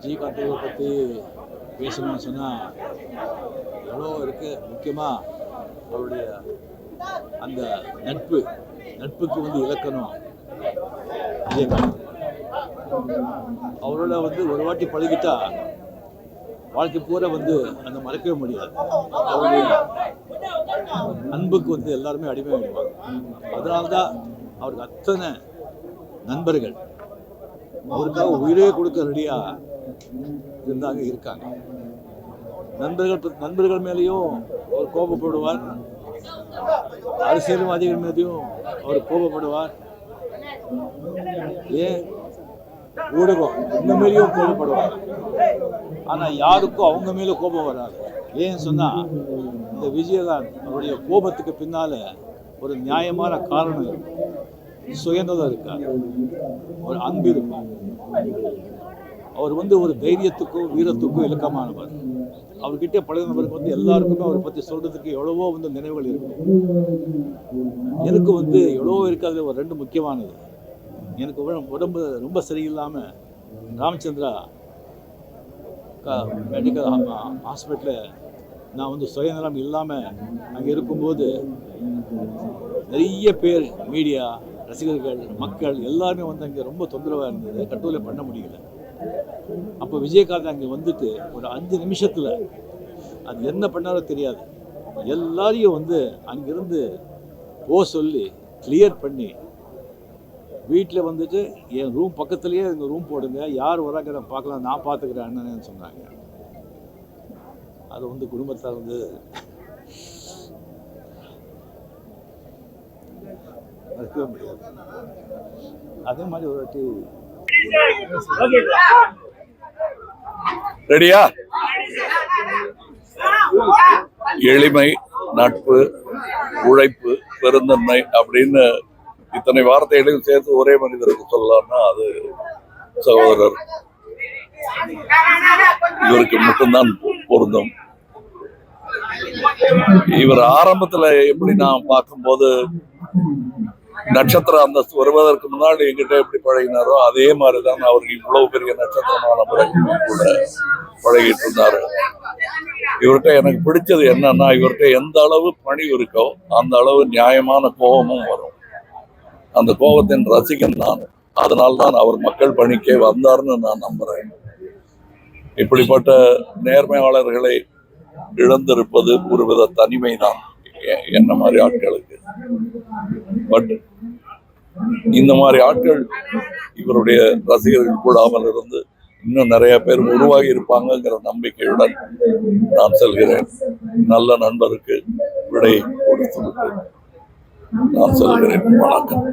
விஜயகாந்த் பற்றி பேசணும்னு சொன்னால் எவ்வளோ இருக்குது. முக்கியமாக அவருடைய அந்த நட்புக்கு இலக்கணம் விஜயகாந்த். அவரோட ஒரு வாட்டி பழகிட்டா வாழ்க்கை பூரா அந்த மறக்கவே முடியாது. அவருடைய அன்புக்கு எல்லாருமே அடிமையாகிடுவாங்க. அதனால்தான் அவருக்கு அத்தனை நண்பர்கள் அவருக்காக உயிரே கொடுக்க ரெடியாக இருக்காங்க. நண்பர்கள் மேலேயும் அவர் கோபப்படுவார், அரசியல்வாதிகள் மீதையும் அவர் கோபப்படுவார், ஏன் ஊடகம் இந்த மேலேயும் கோபப்படுவார். ஆனால் யாருக்கும் அவங்க மேலே கோபம் வராது. ஏன்னு சொன்னால் இந்த விஜயகாந்த் அவருடைய கோபத்துக்கு பின்னால் ஒரு நியாயமான காரணம் இருக்கும், சுயநலம் இருக்காது, ஒரு அன்பு இருக்கும். அவர் ஒரு தைரியத்துக்கும் வீரத்துக்கும் இலக்கமானவர். அவர்கிட்ட பழகினவருக்கு எல்லாருக்குமே அவரை பற்றி சொல்றதுக்கு எவ்வளவோ நினைவுகள் இருக்கும். எனக்கு எவ்வளவோ இருக்காது. ஒரு ரெண்டு முக்கியமானது, எனக்கு உடம்பு ரொம்ப சரியில்லாமல் ராமச்சந்திரா மெடிக்கல் ஹாஸ்பிட்டலில் நான் சுயநலம் இல்லாமல் அங்கே இருக்கும்போது நிறைய பேர், மீடியா, ரசிகர்கள், மக்கள் எல்லாருமே அங்கே ரொம்ப தொந்தரவாக இருந்தது. கண்ட்ரோலே பண்ண முடியல. அப்போ விஜயகாந்த் அங்கே ஒரு 5 நிமிஷத்தில் அது என்ன பண்ணாரோ தெரியாது, எல்லாரையும் அங்கிருந்து சொல்லி கிளியர் பண்ணி வீட்டில் என் ரூம் பக்கத்துலேயே எங்கள் ரூம் போடுங்க, யார் வராங்க பார்க்கலாம், நான் பார்த்துக்கிறேன் அண்ணன்னு சொன்னாங்க. அது குடும்பத்தால் மறக்கவே முடியாது. அதே மாதிரி ஒரு வாட்டி ரெடியா? எளிமை, நட்பு, உழைப்பு, பெருந்தன்மை அப்படின்னு இத்தனை வார்த்தைகளையும் சேர்த்து ஒரே மனிதருக்கு சொல்லலாம்னா அது சகோதரர் இவருக்கு மட்டும்தான் பொருந்தும். இவர் ஆரம்பத்துல எப்படி நான் பார்க்கும்போது நட்சத்திர அந்தஸ்து வருவதற்கு முன்னாடி எங்கிட்ட எப்படி பழகினாரோ அதே மாதிரிதான் அவருக்கு இவ்வளவு பெரிய நட்சத்திரமான பிறகு கூட பழகிட்டு இருந்தாரு. இவர்கிட்ட எனக்கு பிடிச்சது என்னன்னா, இவர்கிட்ட எந்த அளவு பணிவு இருக்கோ அந்த அளவு நியாயமான கோபமும் வரும். அந்த கோபத்தின் ரசிகன் நான். அதனால்தான் அவர் மக்கள் பணிக்கே வந்தார்னு நான் நம்புறேன். இப்படிப்பட்ட நேர்மையாளர்களை இழந்திருப்பது ஒருவித தனிமைதான் என்ன மாதிரி ஆட்களுக்கு. பட் இந்த மாதிரி ஆட்கள் இவருடைய ரசிகர்கள் கூடாமல் இருந்து இன்னும் நிறைய பேர் உருவாகி இருப்பாங்கிற நம்பிக்கையுடன் நான் செல்கிறேன். நல்ல நண்பருக்கு விடை கொடுத்துவிட்டு நான் செல்கிறேன். வணக்கம்.